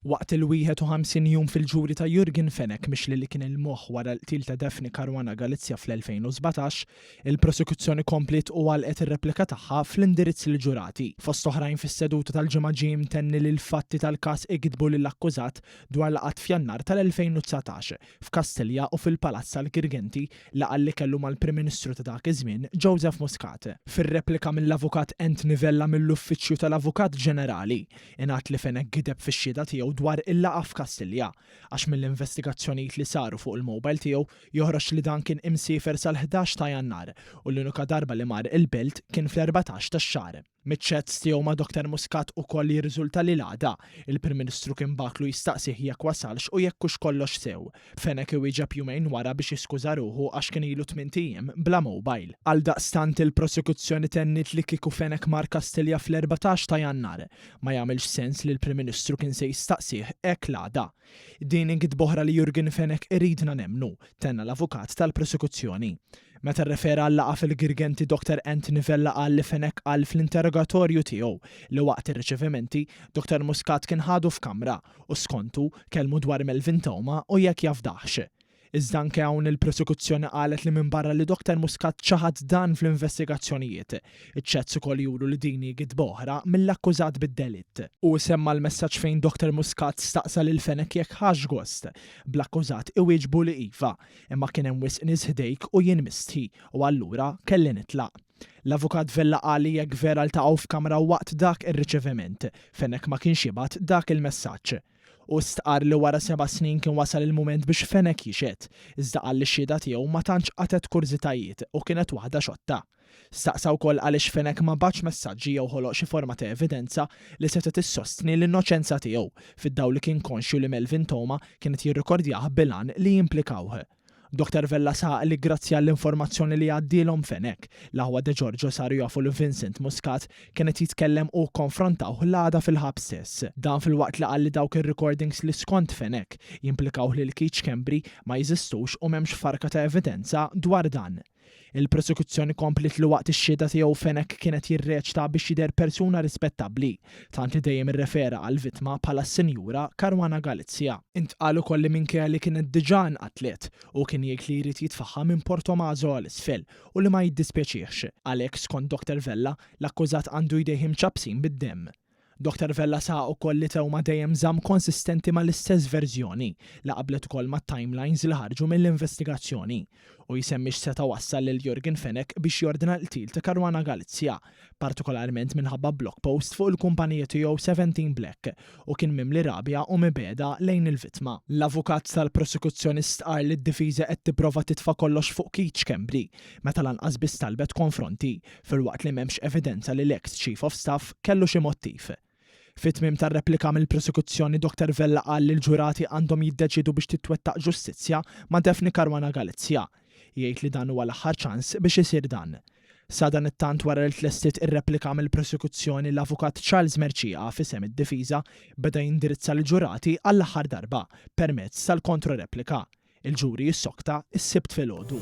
Waqt il-51 jum fil-ġuri ta' Jurgen Fenech mixli li kien il-moħħ wara l-qtil ta' Daphne Caruana Galizia fl-2017, il-prosekuzzjoni komplet u għalqet ir-replika tagħha fl-indirizz lill-ġurati. Fost oħrajn fis-seduta tal-ġimgħa ġie mtenni li l-fatti tal-każ igdbu lill-akkużat dwar laqgħat f'Jannar tal-2019 f'Kastilja u fil-Palazz tal-Girgenti laqgħa li kellu mal-Prim Ministru ta' dak iż-żmien Joseph Muscat. Fir-replika mill-avukat Ent Nivella mill-Uffiċċju tal-Avukat Ġenerali ingħad li Fenech gideb fix-xhieda tiegħu dwar il-laqgħa f'Kastilja għax mill-investigazzjonijiet li saru fuq il-mowbajl tiegħu joħroġ li dan kien imsiefer sal-11 ta' Jannar u l-unika darba li mar il-Belt kien fl-14 tax-xahar. Miċ-chats tiegħu ma' Dr. Muscat ukoll jirriżulta li l-għada il-Prim Ministru kien baklu jistaqsih jekk wasalx u jekk hux kollox sew. Fenech iwieġeb jumejn wara biex jiskuża ruħu għax kien ilu 8 ijiem bla mowbajl. Għaldaqstant il-prosekuzzjoni tennit li kieku Fenech mar Kastilja fl-14 ta' Jannar ma jagħmilx sens li l-Prim Ministru kien se jistaqsih hekk l-għada. Din inkitboħra li Jurgen Fenech iridna nemmnu, tenna l-avukat tal-prosekuzzjoni. Meta rrefera għall-laqgħa fil-Girgenti Dr. Ent Nivella qal li Fenech qal fl-interrogatorju tiegħu li waqt ir-riċevimenti Dr. Muscat kien ħadu f'kamra u skontu kellmu dwar Melvin Thoma u jekk jaf daħx. Iżda anke hawn il-prosekuzzjoni qalet li minn barra li Dr. Muscat ċaħad dan fl-investigazzjonijiet. Iċ-chats ukoll juru li din gidboħra mill-akkużat bid-delitt. U semma l-messaġġ fejn Dr. Muscat staqsa lil Fenech jekk ħax gost. Bl-akkużat iwieġbu li iva, imma kien hemm wisq nies ħdejk u jien mistħi u allura kelli nitlaq. L-avukat Vella qal li jekk vera ltaqgħu f'kamra waqt dak ir-riċeviment, Fenech ma kienx jibgħat dak il-messaġġ. U stqar li wara 7 snin kien wasal il-mument biex Fenech jixed, iżda qal li x-xhieda tiegħu ma tantx qatet kurżitajiet u kienet waħda xotta. Staqsa wkoll għaliex Fenech ma baċ messaġġi jew ħoloq xi forma ta' evidenza li setet issostni l-innoċenza tiegħu fid-dawl li kien konxju li Melvin Thoma kienet jirrikordjah bilan li jimplikawh. Dr. Vella saq li grazzi għall-informazzjoni li għaddilhom Fenech, l-aħwa De Giorgio saru jafu li Vincent Muscat kienet jitkellem u konfrontaw l-għada fil-ħabs stess. Dan fil-waqt li qal li dawk ir-recordings li skont Fenech jimplikaw li l-Keith Schembri ma jeżistux u m'hemmx farka ta' evidenza dwar dan. Il-prosekuzzjoni komplet li waqt ix-xhieda tiegħu Fenech kienet jirreċta biex jidher persuna rispettabbli, tant li dejjem irrefera għall-vittma bħala s-Sinjura Caruana Galizia. Intqal ukoll li minkejja li kienet diġà nqatlet u kien jgħid li jrid jitfaħħa minn Porto Maso għal isfel u li ma jiddispjaċihx. Għalhekk skont Dr. Vella l-akkużat għandu jdejhim ċabsin bid-demm. Dr. Vella saq ukoll li Thoma dejjem żamm konsistenti mal-istess verżjoni li qablet ukoll mat-timelines li ħarġu mill-investigazzjoni u jisemmix seta' wassal lil Jurgen Fenech biex jordna l-qtil ta' Caruana Galizia, partikolarment minħabba blog post fuq il-kumpanija tiegħu 17 Black u kien mimli rabja u mibeda lejn il-vittma. L-avukat tal-prosekuzzjoni stqar li d-difiża qed tipprova titfa' kollox fuq Keith Schembri meta lanqas biss talbet konfronti filwaqt li m'hemmx evidenza li l-ex Chief of Staff kellu xi mottiv. Fit-tmiem tar-replika mill-prosekuzzjoni Dr. Vella qal li l-ġurati għandhom jiddeċidu biex titwettaq ġustizzja ma' Daphne Caruana Galizia. Jgħid li dan huwa l-aħħar ċans biex isir dan. Sa dan it-tant wara li tlestit ir-replika mill-prosekuzzjoni l-avukat Charles Mercia fisem id-difiża beda jindirizza l-ġurati għall-aħħar darba permezz tal-kontroreplika. Il-ġuri jissokta s-sibt filgħodu.